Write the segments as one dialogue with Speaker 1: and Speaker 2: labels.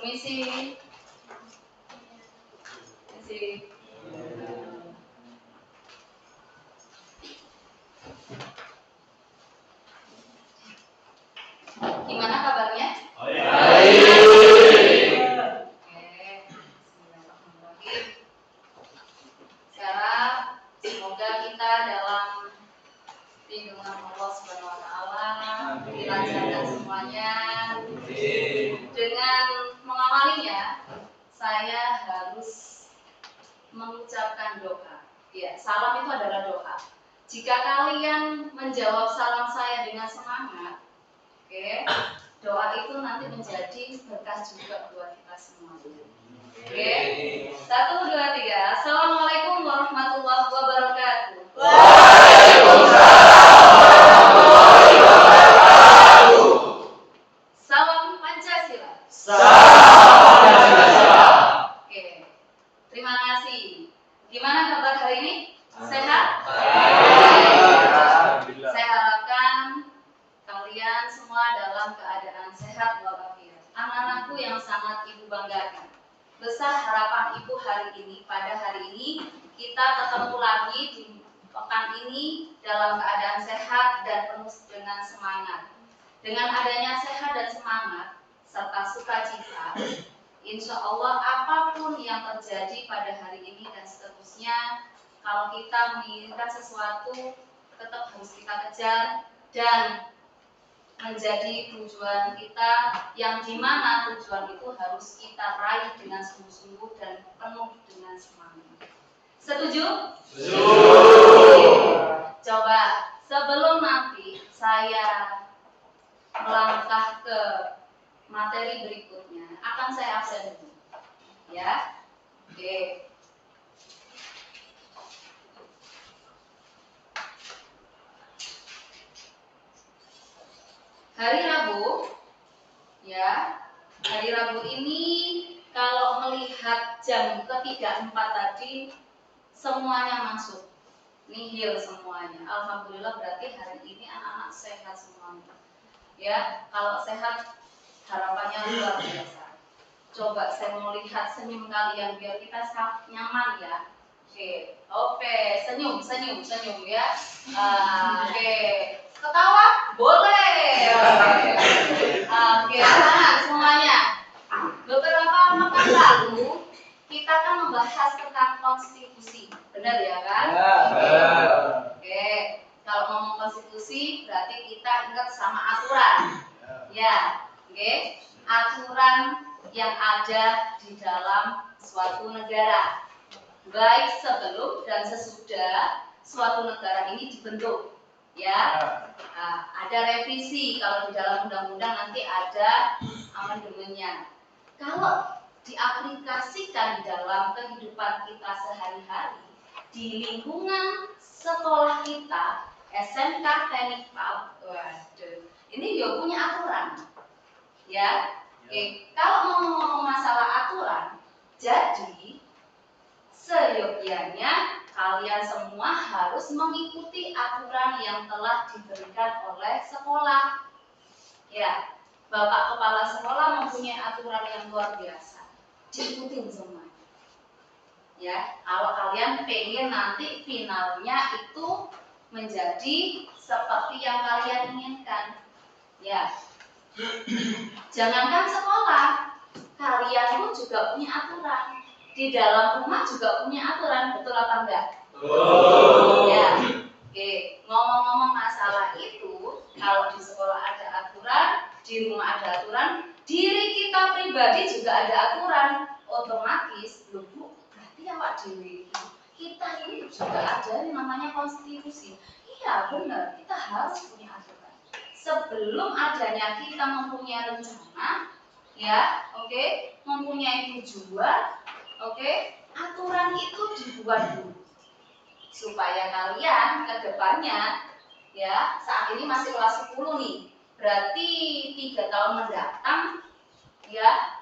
Speaker 1: Permisi. Permisi. Gimana kabarnya?
Speaker 2: Baik.
Speaker 1: Oke, bismillahirrahmanirrahim. Sekarang semoga kita dalam lindungan Allah Subhanahu wa taala dilancarkan semuanya. Dengan mengawalinya, saya harus mengucapkan doa. Ya, salam itu adalah doa. Jika kalian menjawab salam saya dengan semangat, oke, doa itu nanti menjadi berkah juga buat kita semuanya. Oke, 1, 2, 3. Assalamualaikum warahmatullahi wabarakatuh. Salam Pancasila. Oke, terima kasih. Gimana kabar hari ini? Sehat? Saya harapkan kalian semua dalam keadaan sehat walafiat. Anak-anakku yang sangat ibu banggakan. Besar harapan ibu hari ini, pada hari ini kita ketemu lagi di pekan ini dalam keadaan sehat dan penuh dengan semangat. Dengan adanya sehat dan semangat serta sukacita, insya Allah apapun yang terjadi pada hari ini dan seterusnya, kalau kita menginginkan sesuatu tetap harus kita kejar dan menjadi tujuan kita, yang dimana tujuan itu harus kita raih dengan sungguh-sungguh dan penuh dengan semangat. Setuju? Coba sebelum nanti saya melangkah ke materi berikutnya, akan saya absen dulu, ya. Oke. Hari Rabu, ya. Hari Rabu ini kalau melihat jam ketiga 4 tadi, semuanya masuk, nihil semuanya. Alhamdulillah, berarti hari ini anak-anak sehat semuanya. Ya, kalau sehat harapannya luar biasa. Coba saya mau lihat senyum kalian biar kita nyaman ya. Oke, senyum ya. Oke, ketawa boleh. Oke, anak semuanya. Beberapa pekan lalu kita kan membahas tentang konstitusi, benar ya kan? Oke, kalau ngomong konstitusi berarti kita ingat sama aturan. Ya, oke. Aturan yang ada di dalam suatu negara, baik sebelum dan sesudah suatu negara ini dibentuk. Ya, nah, ada revisi kalau di dalam undang-undang nanti ada amandemennya. Kalau diaplikasikan di dalam kehidupan kita sehari-hari di lingkungan sekolah kita, SMK Teknik PAUD, waduh, ini juga punya aturan, ya. Oke, kalau mau ngomong masalah aturan, jadi seyogyanya kalian semua harus mengikuti aturan yang telah diberikan oleh sekolah. Ya, Bapak Kepala Sekolah mempunyai aturan yang luar biasa. Diikutin semua. Ya, kalau kalian pengen nanti finalnya itu menjadi seperti yang kalian inginkan. Ya. Jangankan sekolah, kalian pun juga punya aturan. Di dalam rumah juga punya aturan, betul apa enggak? Betul. Ya. Oke, ngomong-ngomong masalah itu, kalau di sekolah ada aturan, di rumah ada aturan, diri kita pribadi juga ada aturan. Otomatis, Bu, berarti awak dewi kita ini juga ada yang namanya konstitusi. Iya, benar, kita harus punya aturan. Sebelum adanya kita mempunyai rencana, ya, oke, mempunyai tujuan, oke, aturan itu dibuat dulu supaya kalian ke depannya, ya, saat ini masih kelas 10 nih, berarti 3 tahun mendatang, ya,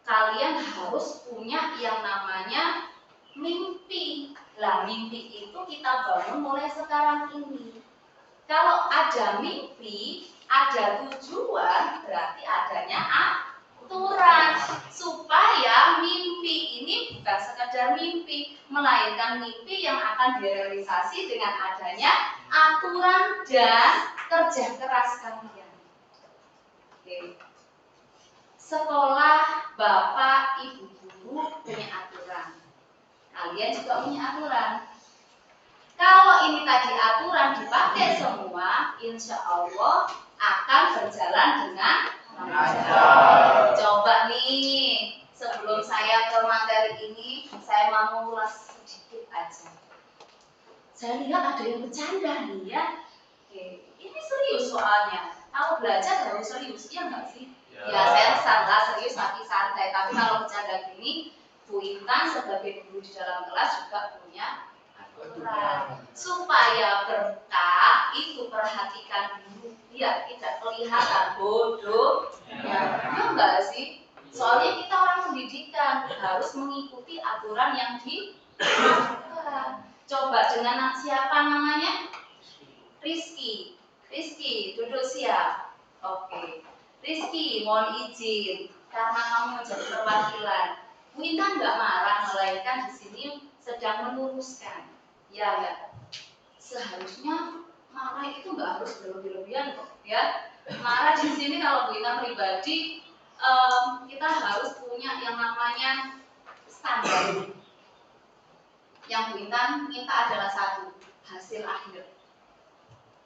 Speaker 1: kalian harus punya yang namanya mimpi. Lah, mimpi itu kita bangun mulai sekarang ini. Kalau ada mimpi, ada tujuan, berarti adanya aturan supaya mimpi ini bukan sekedar mimpi, melainkan mimpi yang akan direalisasi dengan adanya aturan dan kerja keras kalian. Oke. Sekolah, bapak, ibu guru punya aturan. Kalian juga punya aturan. Kalau ini tadi aturan dipakai semua, insya Allah akan berjalan dengan lancar. Coba nih, sebelum saya ke materi ini, saya mau mengulas sedikit aja. Saya lihat ada yang bercanda nih ya. Oke, ini serius soalnya. Kalau belajar harus serius, iya nggak sih? Ya, saya santai serius tapi santai. Tapi kalau bercanda gini, Bu Intan sebagai guru di dalam kelas juga punya aturan. Supaya berkah itu perhatikan dulu, biar tidak kelihatan bodoh. Ya enggak sih? Soalnya kita orang pendidikan harus mengikuti aturan yang ditetapkan. Coba dengan siapa namanya? Rizky. Rizky, duduk siap. Oke. Rizky, mohon izin karena kamu menjadi perwakilan. Bu Intan nggak marah, melainkan di sini sedang meluruskan. Ya enggak. Seharusnya marah itu nggak harus berlebih-lebihan kok, ya. Marah di sini kalau Bu Intan pribadi, kita harus punya yang namanya standar. Yang Bu Intan minta adalah satu, hasil akhir.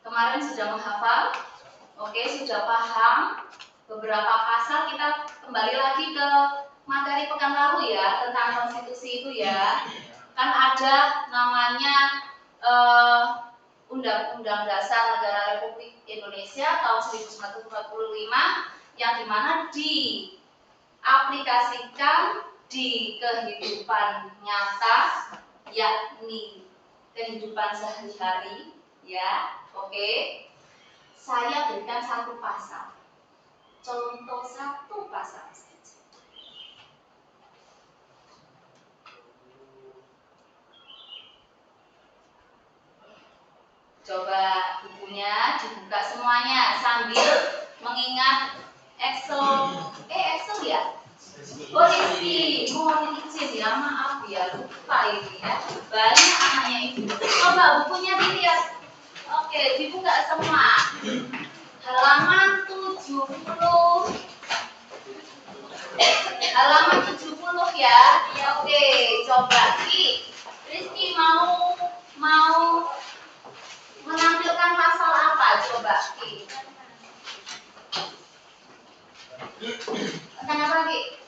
Speaker 1: Kemarin sudah menghafal, oke, sudah paham beberapa pasal. Kita kembali lagi ke materi pekan lalu ya, tentang konstitusi itu ya. Kan ada namanya Undang-Undang Dasar Negara Republik Indonesia tahun 1945 yang dimana diaplikasikan di kehidupan nyata, yakni kehidupan sehari-hari, ya. Oke. Saya berikan satu pasal. Contoh satu pasal saja. Coba bukunya dibuka semuanya sambil mengingat Excel ya? Oh Rizky, mohon izin ya, maaf ya, lupa ini ya. Banyak anaknya itu. Coba bukunya dilihat. Oke, dibuka semua. Halaman 70. Halaman 70 ya. Ya oke, coba Rizky mau menampilkan pasal apa? Coba Kenapa Ki?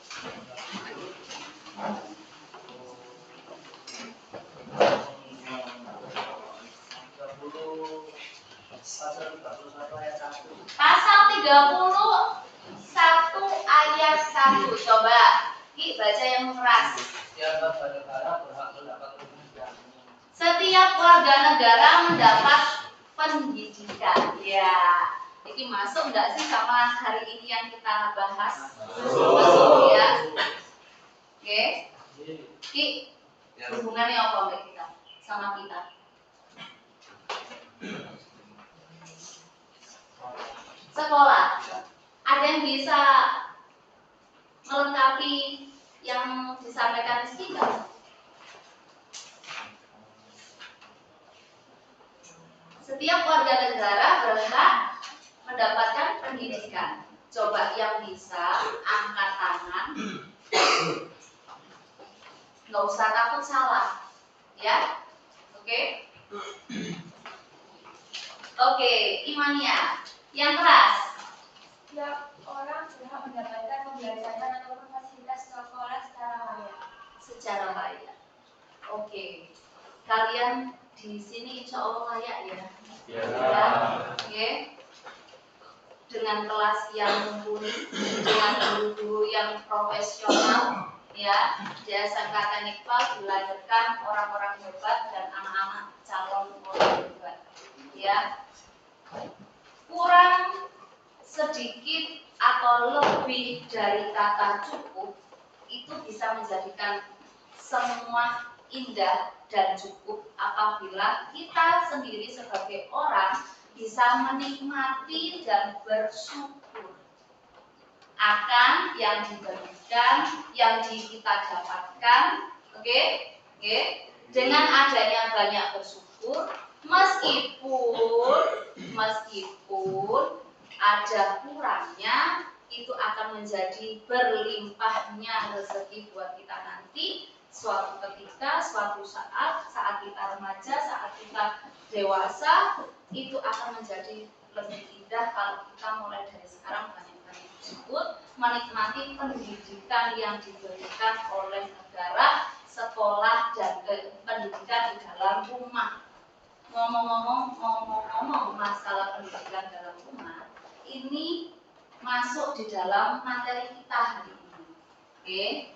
Speaker 1: Pasal 31 ayat 1. Coba Ki baca yang keras. Setiap warga negara mendapat pendidikan. Ya. Ini masuk enggak sih sama hari ini yang kita bahas? Masuk ya. Oke. Ki, hubungannya apa mbak kita sama kita? Sekolah. Ada yang bisa melengkapi yang disampaikan Rizky enggak? Setiap warga negara berhak mendapatkan pendidikan. Coba yang bisa angkat tangan. Nggak usah takut salah, ya. Oke. Oke, Imania. Yang keras.
Speaker 2: Setiap orang berhak mendapatkan pembelajaran ataupun fasilitas sekolah secara layak.
Speaker 1: Secara layak. Oke. Kalian di sini insya Allah layak ya. Ya. Oke. Dengan kelas yang mumpuni, dengan guru-guru yang profesional, ya. Jasa Kata Iqbal dilahirkan orang-orang hebat dan anak-anak calon orang hebat, ya. Kurang sedikit atau lebih dari kata cukup itu bisa menjadikan semua indah dan cukup apabila kita sendiri sebagai orang bisa menikmati dan bersyukur akan yang dibagikan, yang kita dapatkan, oke? Dengan adanya banyak bersyukur, meskipun ada kurangnya, itu akan menjadi berlimpahnya rezeki buat kita nanti suatu ketika, suatu saat kita remaja, saat kita dewasa, itu akan menjadi lebih indah kalau kita mulai dari sekarang banyak-banyak bersyukur, menikmati pendidikan yang diberikan oleh negara, sekolah dan pendidikan di dalam rumah. Ngomong-ngomong masalah pendidikan dalam rumah, ini masuk di dalam materi kita hari ini.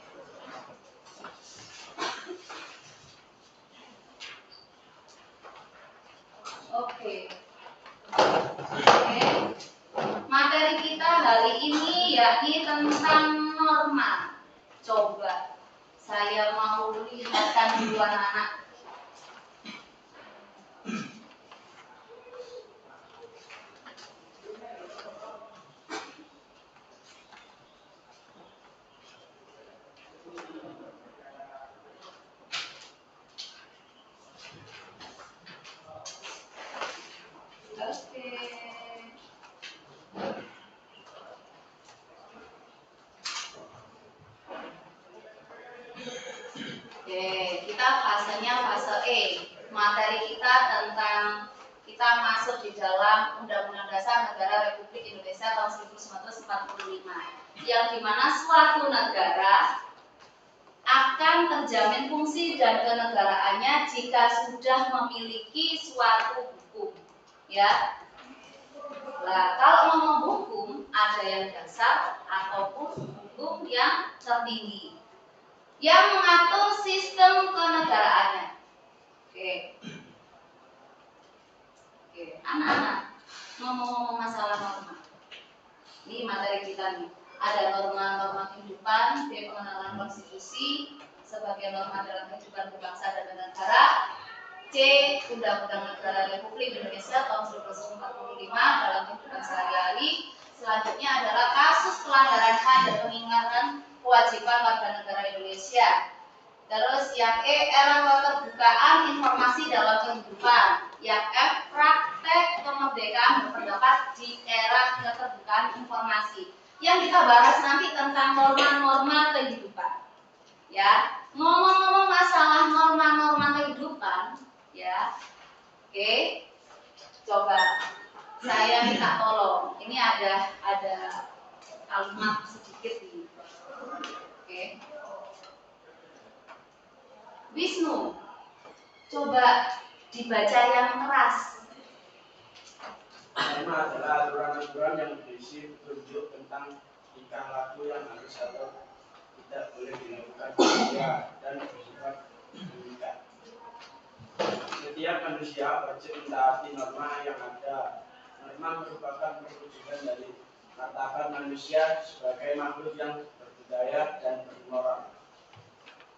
Speaker 1: Oke. Materi kita hari ini yakni tentang norma. Coba saya mau lihatkan dulu anak-anak. Oke, kita fasenya fase E. Materi kita tentang kita masuk di dalam Undang-Undang Dasar Negara Republik Indonesia tahun 1945, yang dimana suatu negara akan terjamin fungsi dan kenegaraannya jika sudah memiliki suatu hukum, ya. Nah, kalau ngomong hukum ada yang dasar ataupun hukum yang tertinggi yang mengatur sistem kenegaraannya. Oke, anak-anak, ngomong-ngomong masalah norma. Ini materi kita nih. Ada norma-norma kehidupan, pengenalan konstitusi sebagai norma dalam kehidupan berbangsa dan bernegara. C. Undang-Undang Negara Republik Indonesia tahun 1945 dalam kehidupan sehari-hari. Selanjutnya adalah kasus pelanggaran HAM dan pengingkatan kewajiban warga negara Indonesia. Terus yang E, era keterbukaan informasi dalam kehidupan. Yang F, praktek kemerdekaan berpendapat di era keterbukaan informasi. Yang kita bahas nanti tentang norma-norma kehidupan. Ya, ngomong-ngomong masalah norma-norma kehidupan, ya. Oke. Coba saya minta tolong. Ini ada kalimat sedikit ini. Oke. Wisnu, coba dibaca yang keras.
Speaker 3: Norma adalah aturan-aturan yang berisi petunjuk tentang tingkah laku yang harus atau tidak boleh dilakukan manusia dan bersifat mengikat. Setiap manusia wajib mentaati norma yang ada. Norma merupakan perwujudan dari martabat manusia sebagai makhluk yang berbudaya dan bermoral.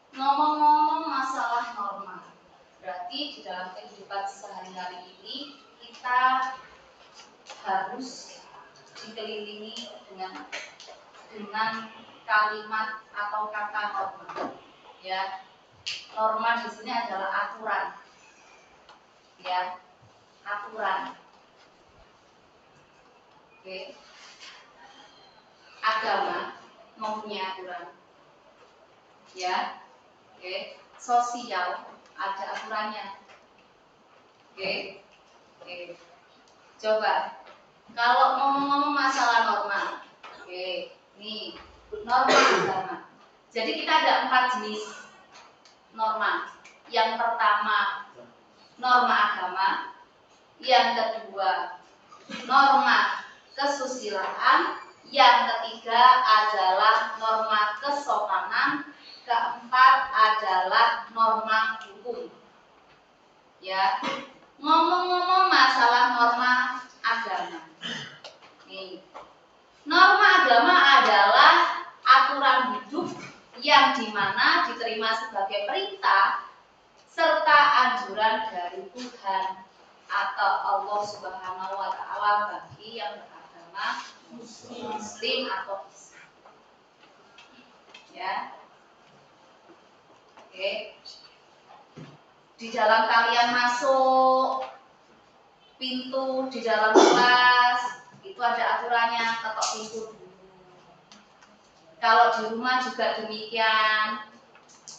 Speaker 1: Ngomong-ngomong masalah norma, berarti di dalam kehidupan sehari-hari ini kita harus dikelilingi dengan kalimat atau kata norma. Ya, norma di sini adalah aturan. Ya, aturan. Oke. Agama mempunyai aturan. Ya. Oke, sosial ada aturannya. Oke. Coba kalau ngomong-ngomong masalah norma, oke, nih norma agama. Jadi kita ada 4 jenis norma. Yang pertama norma agama, yang kedua norma kesusilaan, yang ketiga adalah norma kesopanan. Keempat adalah norma hukum. Ya, ngomong-ngomong masalah norma agama. Nih, norma agama adalah aturan hidup yang dimana diterima sebagai perintah serta anjuran dari Tuhan atau Allah Subhanahu wa Ta'ala bagi yang beragama Muslim atau Islam. Ya. Oke. Di dalam kalian masuk pintu di dalam kelas itu ada aturannya, ketok pintu dulu. Kalau di rumah juga demikian.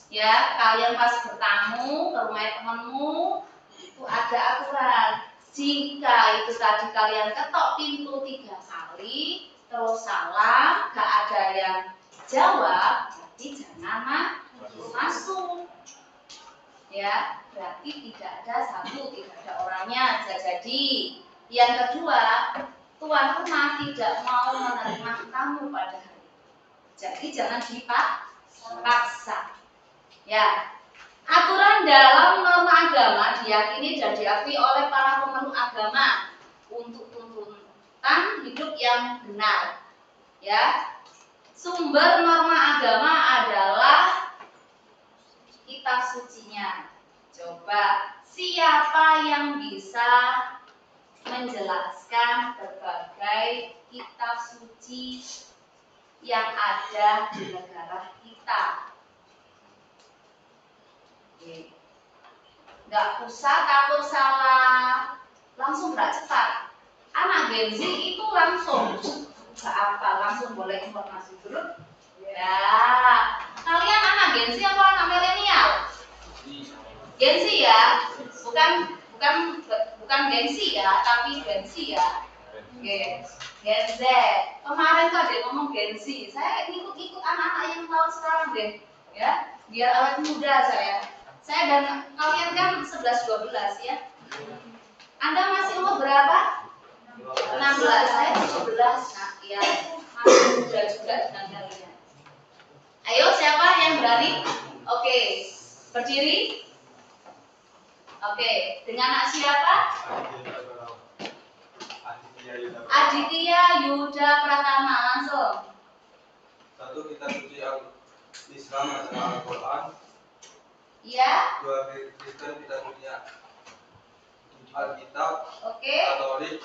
Speaker 1: Ya, kalian pas bertamu ke rumah temanmu itu ada aturan. Jika itu tadi kalian ketok pintu 3 kali, terus salam, gak ada yang jawab, berarti jangan masuk. Ya, berarti tidak ada satu, tidak ada orangnya, bisa jadi. Yang kedua, tuan rumah tidak mau menerima tamu pada hari itu. Jadi jangan dipaksa. Ya, aturan dalam norma agama diyakini dan diakui oleh para pemeluk agama untuk tuntutan hidup yang benar. Ya, sumber norma agama adalah kitab sucinya. Coba siapa yang bisa menjelaskan berbagai kitab suci yang ada di negara kita? Nggak usah takut salah, langsung gerak cepat. Anak Gen Z itu langsung langsung boleh informasi dulu. Ya, kalian anak Gen Z apa anak milenial? Gen Z ya, bukan Gen Z ya, tapi Gen Z ya. Gen Z. Kemarin tuh ada yang ngomong Gen Z. Saya ikut anak-anak yang tahun sekarang deh, ya, biar awet muda saya. Saya dan kalian kan 11-12 ya. Anda masih umur berapa? 16. Saya 17. Nah, ya, masih muda juga dengan kalian. Ayo, siapa yang berani? Oke, berdiri. Oke, dengan anak siapa? Aditya Yuda Pratama, langsung.
Speaker 4: 1. Kitab suci Islam adalah Al-Quran.
Speaker 1: Ya.
Speaker 4: 2. Kristen kitab suci Alkitab.
Speaker 1: Oke.
Speaker 4: Katolik.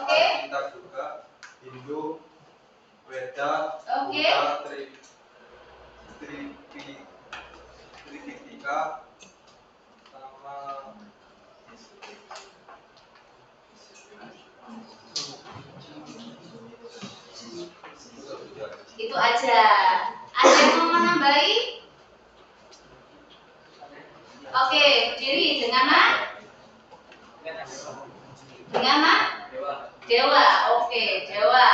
Speaker 1: Oke.
Speaker 4: Alkitab juga. Hindu, Weda,
Speaker 1: Oke.
Speaker 4: Buddha, Tripitaka, sama
Speaker 1: itu aja. Ada yang mau menambahi? Oke, berdiri dengan mana? Dengan mana? Dewa. Oke, Dewa.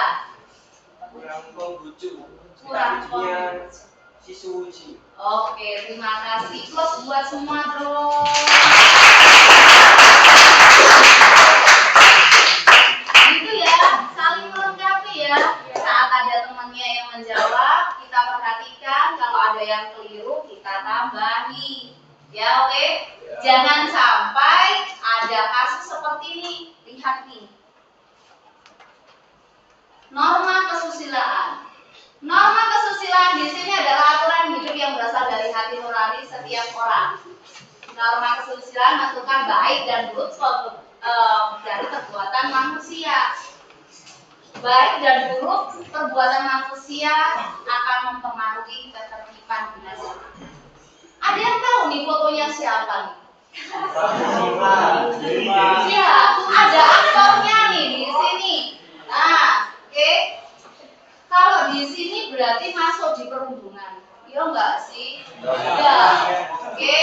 Speaker 3: Kurang Konghucu.
Speaker 1: Kurang
Speaker 3: Shisuji.
Speaker 1: Oke, terima kasih. Close buat semua dong. Gitu ya, saling melengkapi ya. Saat ada temannya yang menjawab, kita perhatikan. Kalau ada yang keliru, kita tambahi. Ya, oke? Jangan sampai ada kasus seperti ini. Lihat nih. Norma kesusilaan. Norma kesusilaan di sini adalah aturan hidup yang berasal dari hati nurani setiap orang. Norma kesusilaan menentukan baik dan buruk dari perbuatan manusia. Baik dan buruk perbuatan manusia akan mempengaruhi ketertiban di masyarakat. Ada yang tahu nih fotonya siapa nih? Ya, ada aktornya nih di sini. Nah, oke. Kalau di sini berarti masuk di perhubungan. Iya enggak sih? Ya. Oke.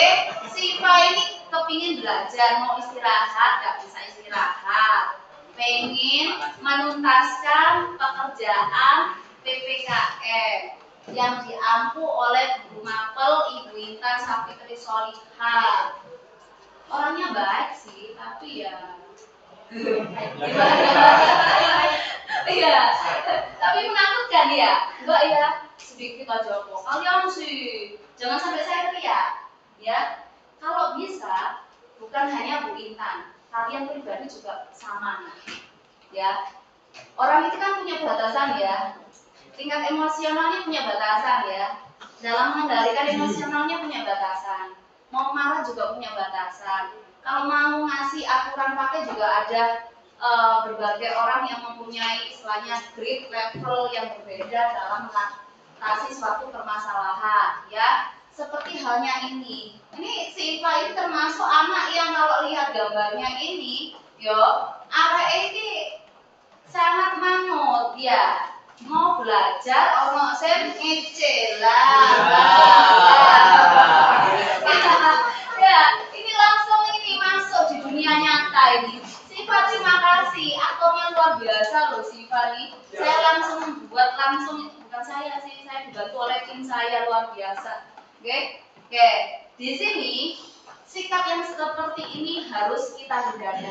Speaker 1: Siva ini kepingin belajar, mau istirahat, nggak bisa istirahat. Pengen menuntaskan pekerjaan PPKM yang diampu oleh Guru Mapel Ibu Intan Sapitri Solihah. Orangnya baik sih, tapi ya iya, tapi menakutkan ya. Enggak ya, sedikit aja kok. Kalian sih jangan sampai saya teriak, ya. Kalau bisa, bukan hanya Bu Intan, kalian pribadi juga sama, ya. Orang itu kan punya batasan ya. Tingkat emosionalnya punya batasan ya. Dalam mengendalikan emosionalnya punya batasan. Mau marah juga punya batasan. Kalau mau ngasih aturan pakai juga ada berbagai orang yang mempunyai istilahnya grade level yang berbeda dalam mengatasi suatu permasalahan, ya. Seperti halnya ini. Ini si Iva ini termasuk anak yang kalau lihat gambarnya ini, yo, arek ini sangat manut, ya. Mau belajar ono sen ngece lah. Ya, ini langsung ini masuk di dunia nyata ini. Siva terima kasih, aktornya luar biasa loh Siva nih. Saya langsung buat bukan saya sih, saya dibantu oleh tim saya luar biasa. Oke, di sini sikap yang seperti ini harus kita hindari.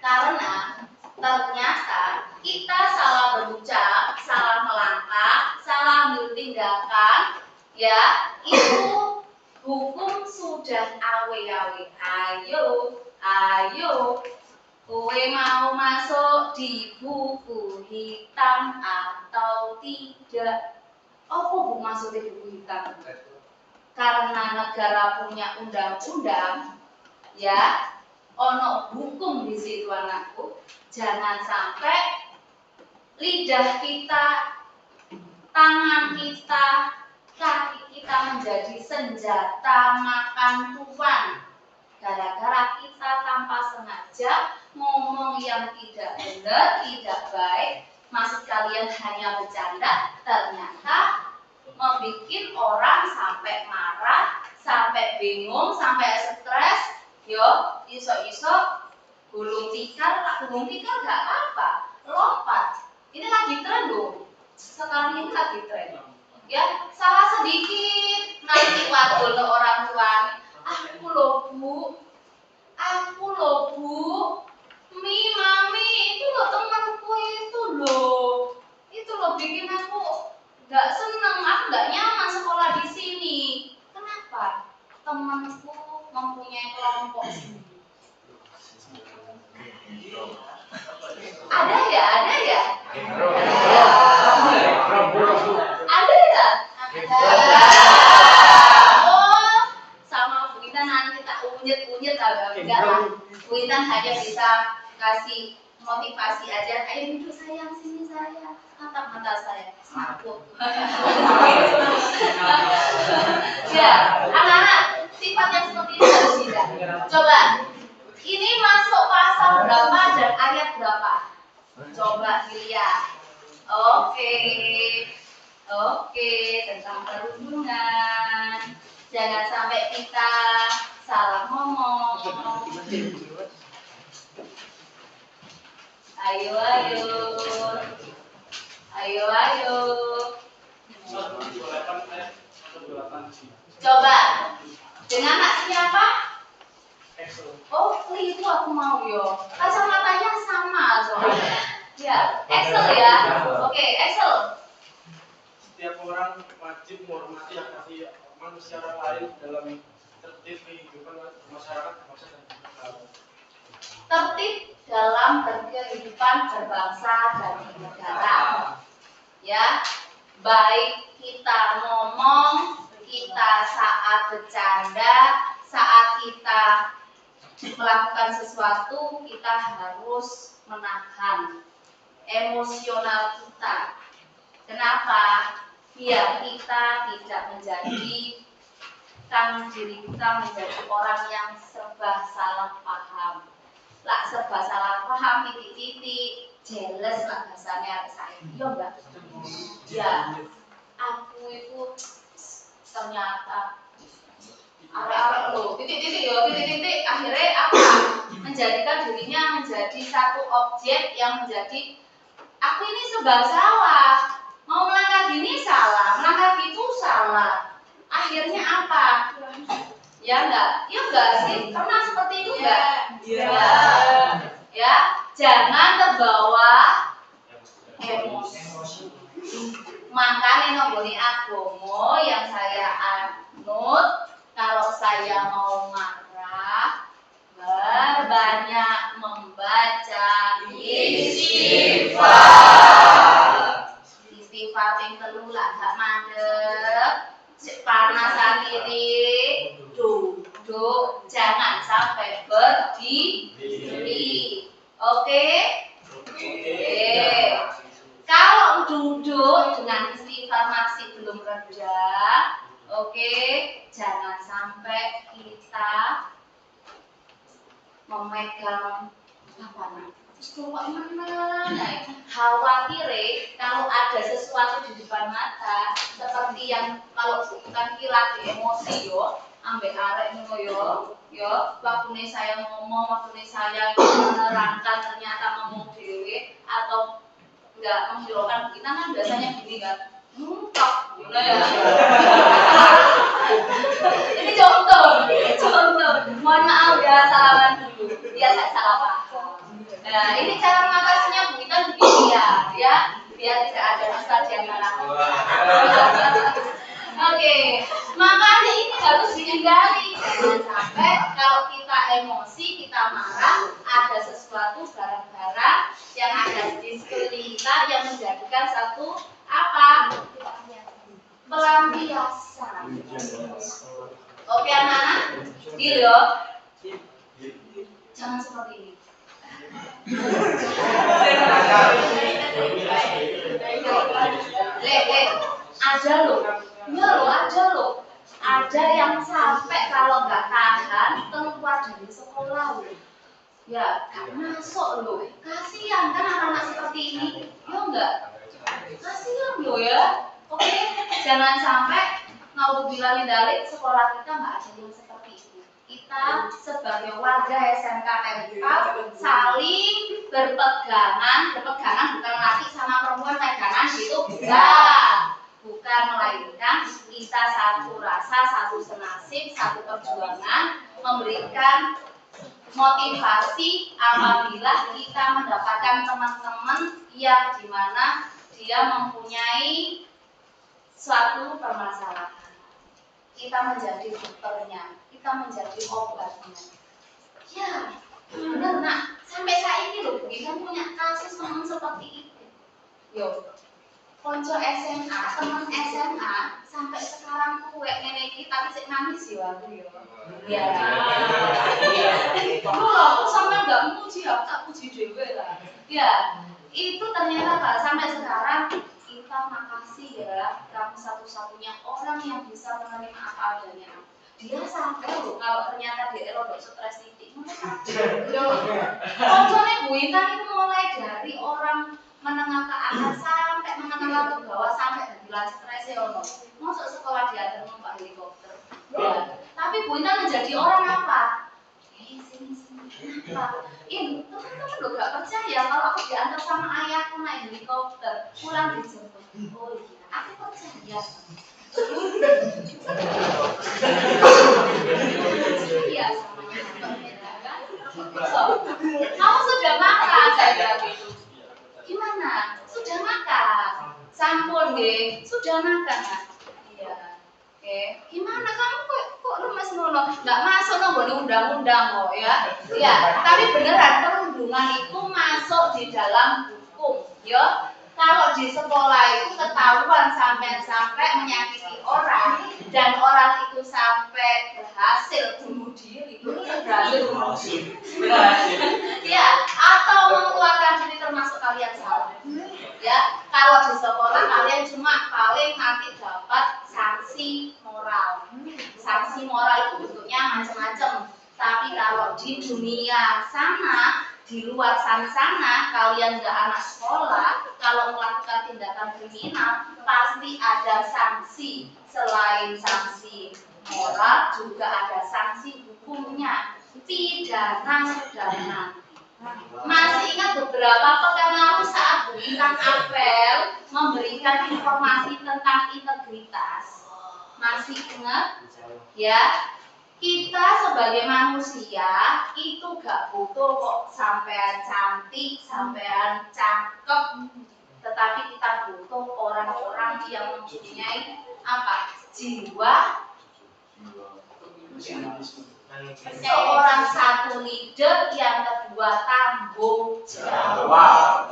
Speaker 1: Karena ternyata kita salah berucap, salah melangkah, salah bertindakan, ya itu hukum sudah awe-awe. Ayo, kowe mau masuk di buku hitam atau tidak? Oh, kok masuk di buku hitam? Karena negara punya undang-undang, ya, ono hukum di situ anakku. Jangan sampai lidah kita, tangan kita, kaki kita menjadi senjata makan tuan. Gara-gara kita tanpa sengaja ngomong yang tidak benar, tidak baik, maksud kalian hanya bercanda, ternyata membuat orang sampai marah, sampai bingung, sampai stres. Yo, iso-iso gulung tikar gak apa-apa, lompat. Ini lagi tren loh. Sekarang ini lagi tren. Ya, salah sedikit nanti wadul ke orang tua. Aku loh bu, mami, itu loh temanku itu loh bikin aku gak seneng, aku gak nyaman sekolah di sini. Kenapa? Temanku mempunyai kelompok sendiri. Ada ya? Oh, sama Bu Intan nanti tak unyet enggak lah. Bu Intan hanya bisa kasih motivasi aja. Ayo duduk sayang, sini saya. Tatap mata saya. Aku. Ya, anak-anak, sifat yang seperti ini harus tidak. Coba, ini masuk pasal berapa dan ayat berapa? Coba dilihat. Oke, tentang perhubungan. Jangan sampai kita salah ngomong. Ayo. Coba, dengan anak siapa? Oh, itu aku mau yo. Kacamatanya sama soalnya. Ya, Excel ya. Oke, Excel.
Speaker 3: Setiap orang wajib menghormati hak asasi manusia orang lain dalam tertib kehidupan masyarakat bangsa dan bernegara.
Speaker 1: Tertib dalam kehidupan berbangsa dan bernegara. Ya, baik kita ngomong, kita saat bercanda, saat kita melakukan sesuatu, kita harus menahan emosional kita. Kenapa? Biar kita tidak menjadikan diri kita menjadi orang yang serba salah paham. Serba salah paham, titik-titik, jealous lah bahasanya saya. Iya enggak? Ya, aku itu ternyata arek-arek loh, titik-titik, akhirnya apa? Menjadikan dirinya menjadi satu objek yang menjadi aku ini serba salah. Mau melangkah gini salah, melangkah gitu salah. Akhirnya apa? Ya enggak sih? Pernah seperti itu enggak? Iya. Ya, jangan terbawa emosi. Makanya nggone agama yang saya anut, kalau saya mau marah, berbanyak membaca istighfar. Istighfar yang telu lah gak mandek. Panasan diri, duduk, jangan sampai berdiri. Oke? Kalau duduk dengan kita masih belum reda, oke, jangan sampai kita memegang apa namanya? Khawatir kalau ada sesuatu di depan mata, seperti yang kalau bukan kira emosi yo, ambek arek ngono yo, waktu saya ngomong, waktu saya menerangkan ternyata ngomong dewe atau enggak menghiraukan kita kan biasanya gini kan, tok, ya. Ini contoh, mohon maaf ya, salaman dulu, biar saya salah paham. Nah, ini cara mengatasinya Bu Intan begini ya, biar tidak ada dusta di antara kita. Oke, makanya ini harus dihindari. Jangan sampai kalau kita emosi, kita marah, ada sesuatu barang-barang yang ada di sekeliling kita yang menjadikan satu apa? Pelampiasan. Oke anak-anak, deal yo. Jangan seperti ini. Ada loh. Ada yang sampai kalau nggak tahan keluar dari sekolah. Ya, nggak masuk loh. Kasihan kan anak-anak seperti ini. Ya enggak? Kasihan loh ya. Oke, jangan sampai naudzubillah min dzalik sekolah kita nggak ada yang seperti itu. Kita sebagai warga SMK Tempat saling berpegangan bukan laki sama perempuan pegangan gitu, bukan melainkan kita satu rasa, satu senasib, satu perjuangan memberikan motivasi apabila kita mendapatkan teman-teman yang dimana dia mempunyai suatu permasalahan. Kita menjadi dokternya, kita menjadi obatnya. Ya, benar nak. Sampai saat ini loh, kita punya kasus teman seperti itu. Yo, konco SMA, teman SMA, sampai sekarang kue nenek kita bisa nangis ya aku yo. Ya. Loh, sampai nggak muji, aku tak puji dewe lah. Ya, itu ternyata Pak, sampai sekarang kita makasih ya, kamu satu-satunya orang yang bisa menerima apa adanya. Dia sampai loh, kalau ternyata dia rodok stres titik, konconya Bu Intan itu mulai dari orang menengah ke atas sampai menengah ke bawah sampai bilang stres ya ono. Masuk sekolah diantar numpak helikopter. Ya. Tapi Bu Intan menjadi orang apa? Sini. Kenapa? Ini teman-teman lo gak percaya kalau aku diantar sama ayahku naik helikopter, pulang dijemput. Oh iya, aku percaya. Iya, kamu sudah makan, saya bilang gitu. Gimana? Sudah makan? Sampun deh, sudah makan kan? Iya. Oke. Gimana kamu kok lemes ngono? Nggak masuk nonggone undang-undang kok ya? Iya. Tapi beneran perundungan itu masuk di dalam hukum, ya. Kalau di sekolah itu ketahuan sampai menyakiti orang dan orang itu sampai berhasil bunuh diri, ya, atau mengeluarkan diri termasuk kalian salah. Ya, kalau di sekolah kalian cuma paling nanti dapat sanksi moral. Sanksi moral itu bentuknya macam-macam. Tapi kalau di dunia sana, di luar sana kalian nggak anak sekolah, kalau melakukan tindakan kriminal pasti ada sanksi. Selain sanksi moral juga ada sanksi hukumnya, pidana sudah nanti. Masih ingat beberapa pekan lalu saat Bu Intan apel memberikan informasi tentang integritas? Masih ingat? Ya. Kita sebagai manusia itu gak butuh kok sampean cantik, sampean cakep, tetapi kita butuh orang-orang yang mempunyai apa? Jiwa. Seorang satu leader, yang kedua tanggung jawab.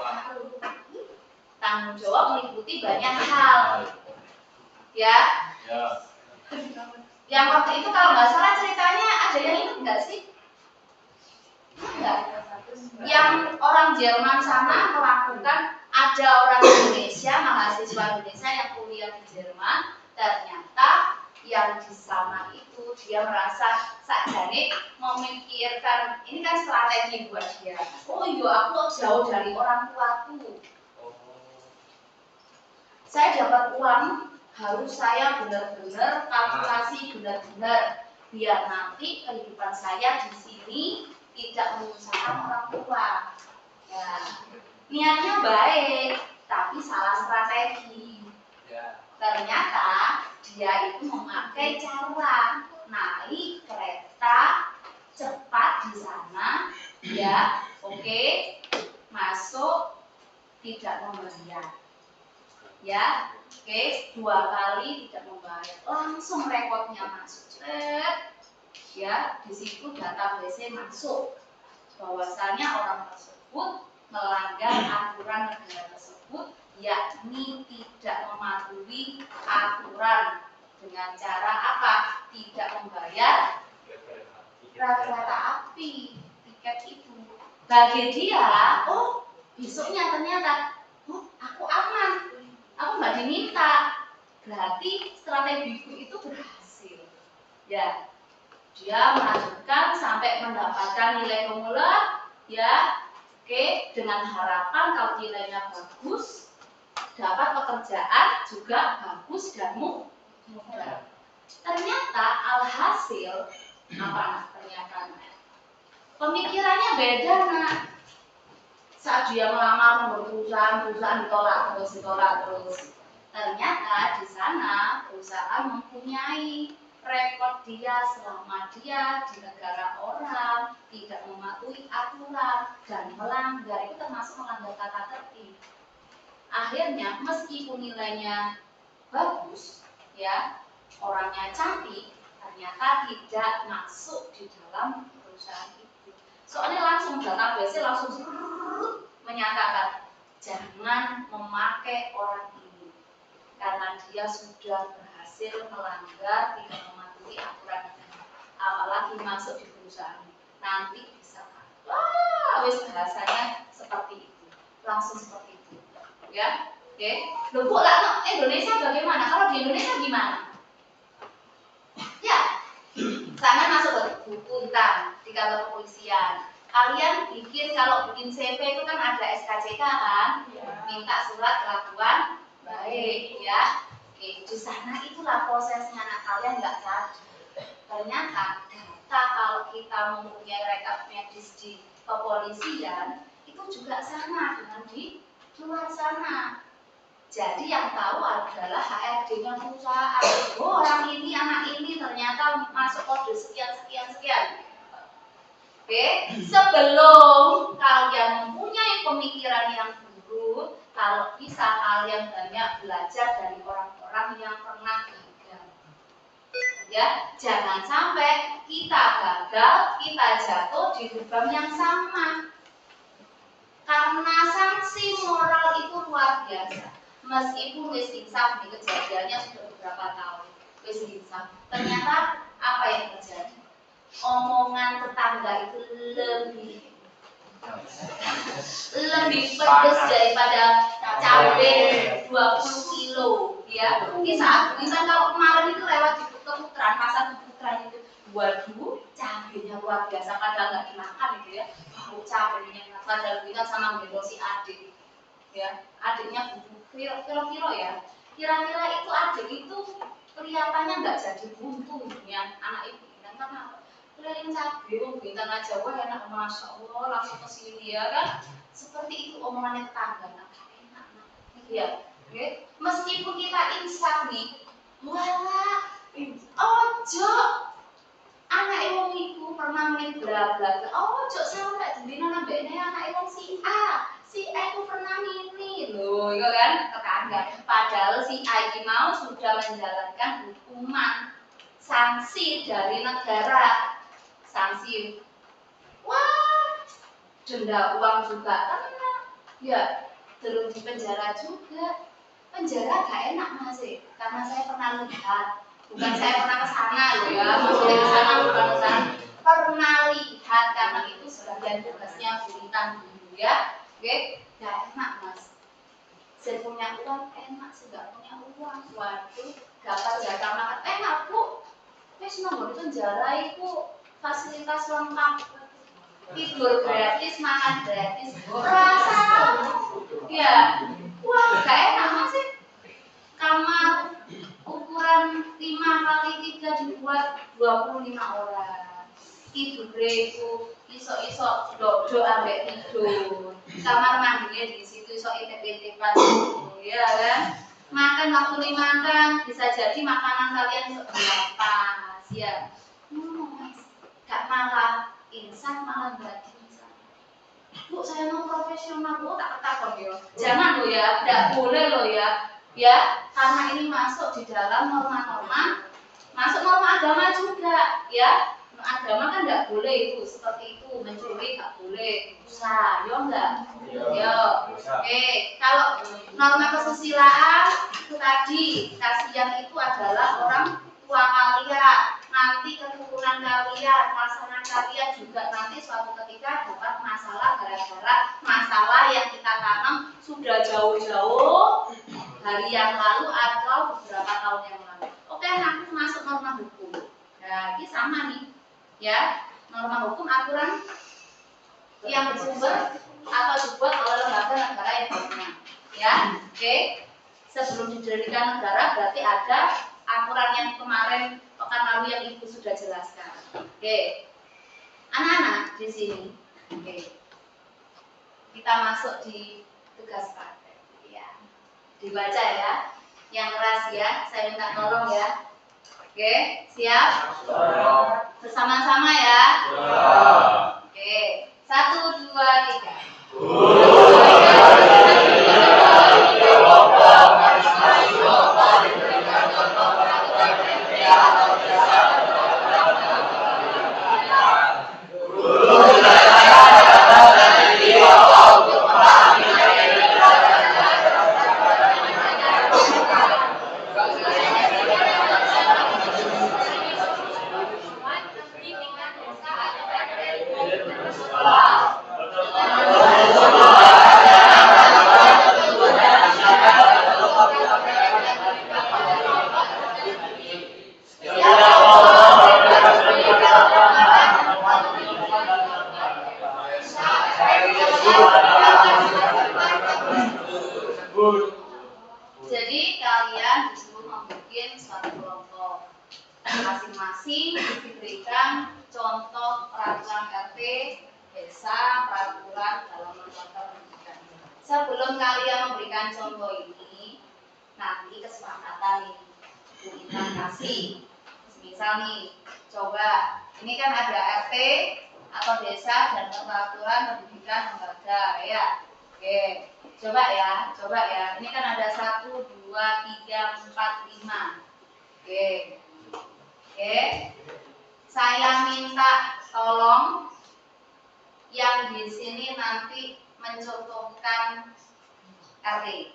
Speaker 1: Tanggung jawab meliputi banyak hal. Ya. Yang waktu itu kalau nggak salah ceritanya ada yang ingat nggak sih? Enggak. Yang orang Jerman sana melakukan, ada orang Indonesia Indonesia, mahasiswa Indonesia yang kuliah di Jerman, ternyata yang di sana itu dia merasa sakjane memikirkan ini kan strategi buat dia. Oh iya, aku jauh dari orang tuaku. Saya dapat uang, harus saya benar-benar kalkulasi benar-benar biar nanti kehidupan saya di sini tidak menyusahkan orang tua. Ya, niatnya baik, tapi salah strategi. Ternyata dia itu memakai cara naik kereta cepat di sana, ya, oke, masuk tidak membayar, ya, oke, 2 kali tidak membayar, langsung rekodnya masuk, ya, di situ database masuk bahwasanya orang tersebut melanggar aturan negara tersebut, yakni tidak mematuhi aturan dengan cara apa? Tidak membayar kereta api, tiket itu. Bagi dia, oh besoknya ternyata, oh aku aman, aku nggak diminta, berarti strategiku itu berhasil. Ya, dia melanjutkan sampai mendapatkan nilai kumulon, ya, oke, dengan harapan kalau nilainya bagus, dapat pekerjaan juga bagus dan mudah. Ternyata alhasil apa ternyata pemikirannya beda nak. Saat dia melamar perusahaan ditolak terus. Ternyata di sana perusahaan mempunyai rekod dia selama dia di negara orang tidak mematuhi aturan dan melanggar, itu termasuk melanggar tata tertib. Akhirnya meskipun nilainya bagus, ya, orangnya cantik, ternyata tidak masuk di dalam perusahaan itu. Soalnya langsung database langsung menyatakan jangan memakai orang ini karena dia sudah berhasil melanggar, tidak mematuhi aturan negara, apalagi masuk di perusahaan nanti bisa wis bahasanya seperti itu, langsung seperti itu, ya, oke. Loh kok lah Indonesia bagaimana? Kalau di Indonesia gimana? Ya, sana masuk ke buku hitam di kantor kepolisian. Kalian bikin, kalau bikin CV itu kan ada SKCK kan, minta surat kelakuan baik, ya. Oke, di sana itulah prosesnya, anak kalian nggak sadar. Ternyata data kalau kita mempunyai rekap medis di kepolisian itu juga sama dengan di luar sana. Jadi yang tahu adalah HRD-nya perusahaan. Oh, orang ini, anak ini ternyata masuk kode sekian. Oke, sebelum kalian mempunyai pemikiran yang buruk, kalau bisa kalian banyak belajar dari orang-orang yang pernah gagal. Ya, jangan sampai kita gagal, kita jatuh di lubang yang sama. Karena sanksi moral itu luar biasa. Meskipun wis insaf nih, kejadiannya sudah beberapa tahun, wis insaf, ternyata apa yang terjadi? Omongan tetangga itu lebih pedas daripada cabai 20 kilo, ya. Ini saat kita kalau kemarin itu lewat di Keputaran, pasar Keputaran itu, waduh, cabainya luar biasa, padahal nggak dimakan gitu ya. Bau cabainya, padahal kita sama gendong si adik, ya. Adiknya butuh kilo-kilo ya. Kira-kira itu adik itu kelihatannya nggak jadi buntu ya, anak ibu karena apa? Keliling cabai, bintang aja, wah enak, masya Allah, langsung ke sini ya kan? Seperti itu omongannya tetangga, enak, ya. Okay. Meskipun kita insaf nih, wala, ojo, anak wong iku pernah main bla-bla, ojo sampai dibina nambahnya anak wong si A itu pernah ini loh, itu kan tetangga. Padahal si A ini mau sudah menjalankan hukuman sanksi dari negara. Sanksi, wah, denda uang juga karena ya terus di penjara juga. Penjara gak enak masih, karena saya pernah lihat, bukan saya pernah kesana loh ya, maksudnya kesana bukan kesana, pernah lihat karena itu sebagian tugasnya bintang dulu ya, oke, gak enak mas. Saya punya uang enak, saya nggak punya uang. Waduh, dapat jatah makan enak bu. Wes nomor itu penjara itu fasilitas lengkap, tidur gratis, makan gratis, rasa, ya, wah gak enak masih. Kamar ukuran 5x3 dibuat 25 orang. Tidur itu iso-iso dodok ambek tidur. Kamar mandinya di situ iso intip-intipan ya kan. Makan waktu makan bisa jadi makanan kalian pas ya. Gak malah insan malah gak insan. Bu saya mau profesional bu tak ketakon ya. Jangan lo ya, tidak boleh lo ya. Ya, karena ini masuk di dalam norma-norma, masuk norma agama juga, ya. Agama kan nggak boleh itu seperti itu, mencuri nggak boleh, usaha, ya enggak? Ya. Oke, kalau norma kesusilaan itu tadi, kasihan itu adalah orang tua kalian, nanti keturunan kalian, pasangan kalian juga nanti suatu ketika dapat masalah gara-gara masalah yang kita tanam sudah jauh-jauh hari yang lalu atau beberapa tahun yang lalu. Oke, aku masuk norma hukum. Nah, ini sama nih, ya. Norma hukum aturan yang bersumber atau dibuat oleh lembaga negara yang berwenang. Ya, oke. Sebelum didirikan negara berarti ada aturan yang kemarin pekan lalu yang ibu sudah jelaskan. Oke, anak-anak di sini. Oke, kita masuk di tugas praktek. Ya, dibaca ya, yang keras ya. Saya minta tolong ya. Oke, siap? Bersama-sama ya. Oke, 1, 2, 3. Jadi kalian disuruh membuat suatu kelompok. Masing-masing diberikan contoh peraturan RT, desa, peraturan dalam lembaga pendidikan. Sebelum kalian memberikan contoh ini, nanti kesepakatan nih, kita kasih. Misal nih, coba ini kan ada RT atau desa dan peraturan pendidikan lembaga ya. Oke, coba ya. Ini kan ada 1, 2, 3, 4, 5. Oke. Saya minta tolong yang di sini nanti mencontohkan RT.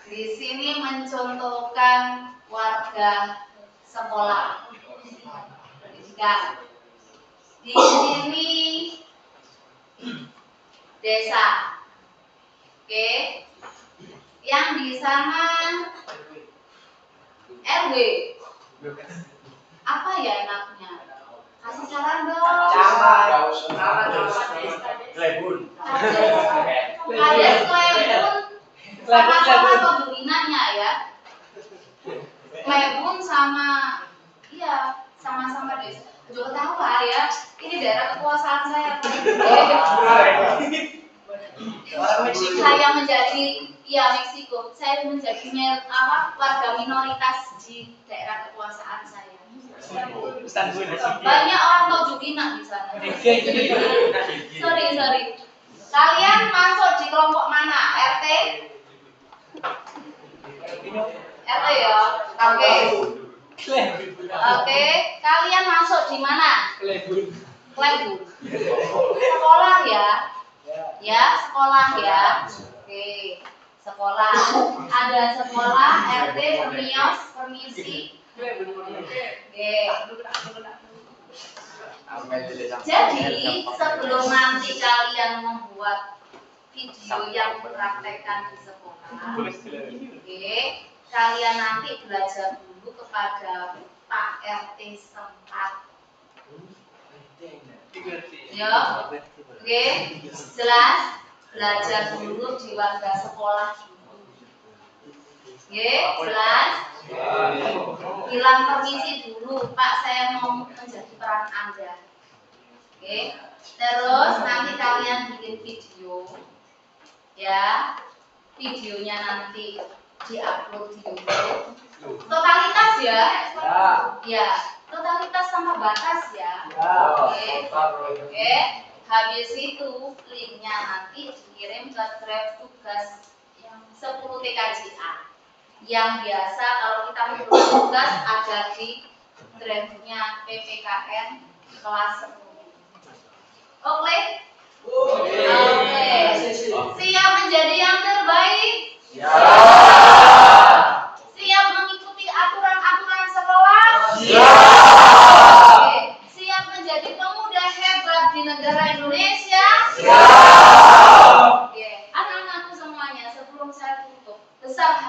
Speaker 1: Di sini mencontohkan warga sekolah pendidikan. Di sini desa. Oke. Yang di sana RW. Apa ya enaknya? Kasih saran dong.
Speaker 3: Klebun.
Speaker 1: Kades klebun. Sama-sama pembinanya ya. Klebun sama sama-sama desa. Juga tahu lah ya. Ini daerah kekuasaan saya. Saya menjadi Meksiko. Saya menjadi warga minoritas di daerah kekuasaan saya. Banyak orang tahu Jugina di sana. Sorry. Kalian masuk di kelompok mana? RT? RT ya. Oke. Kalian masuk di mana? Klebun. Sekolah ya. Ya, sekolah ya. Oke. Sekolah. Ada sekolah RT, permisi. Oke. Jadi sebelum nanti kalian membuat video yang dipraktekkan di sekolah. Oke, kalian nanti belajar dulu kepada Pak RT setempat. Ya, oke, jelas. Belajar dulu di warga sekolah dulu. Oke, jelas. Bilang permisi dulu, Pak, saya mau menjadi peran Anda. Oke, terus nanti kalian bikin video, ya, videonya nanti diupload di YouTube. Totalitas ya, ya, totalitas sama batas ya. Oke, habis itu linknya nanti dikirim ke Drive tugas 10 TKJA. Yang biasa kalau kita mengulang tugas ada di Drive-nya PPKN kelas 10. Oke? Oke. Siap menjadi yang terbaik? Siap mengikuti aturan-aturan sekolah? Oke. Siap menjadi pemuda hebat di negara Indonesia? Oke. Anak-anakku semuanya, sebelum saya tutup, besar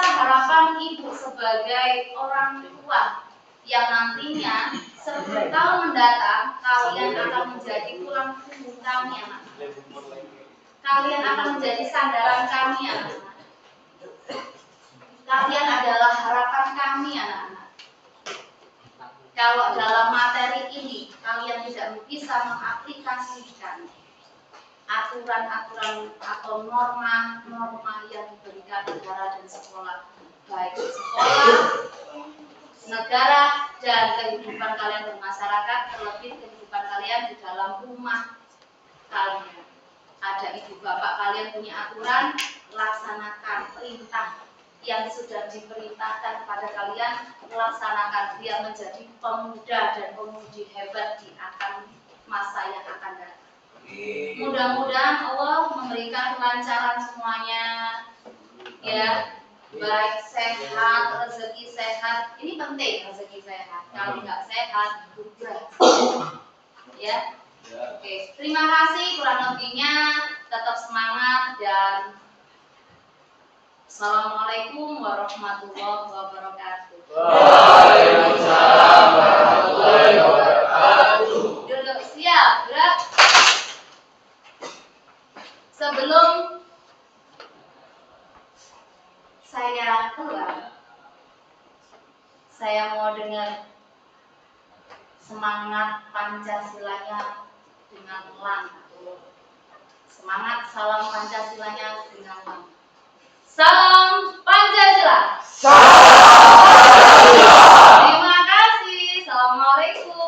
Speaker 1: harapan ibu sebagai orang tua yang nantinya 10 tahun mendatang kalian akan menjadi tulang punggung kami, anak-anak. Kalian akan menjadi sandaran kami, anak-anak. Kalian adalah harapan kami, anak-anak. Kalau dalam materi ini kalian tidak bisa mengaplikasikan aturan-aturan atau norma-norma yang diberikan negara dan sekolah, baik sekolah, negara, dan kehidupan kalian bermasyarakat, terlebih kehidupan kalian di dalam rumah kalian. Ada ibu bapak kalian punya aturan, laksanakan perintah yang sudah diperintahkan kepada kalian, laksanakan biar menjadi pemuda dan pemudi hebat di akan masa yang akan datang. Mudah-mudahan Allah memberikan kelancaran semuanya, ya, baik sehat, rezeki sehat. Ini penting, rezeki sehat. Kalau nggak sehat, juga. Ya. Oke, terima kasih. Kurang lebihnya tetap semangat dan Assalamualaikum warahmatullahi wabarakatuh.
Speaker 5: Waalaikumsalam warahmatullahi wabarakatuh.
Speaker 1: Duduk siap, gerak. Sebelum saya keluar, saya mau dengar semangat Pancasilanya dengan lang. Semangat salam Pancasilanya dengan lang. Salam Pancasila.
Speaker 5: Salam.
Speaker 1: Terima kasih. Assalamualaikum.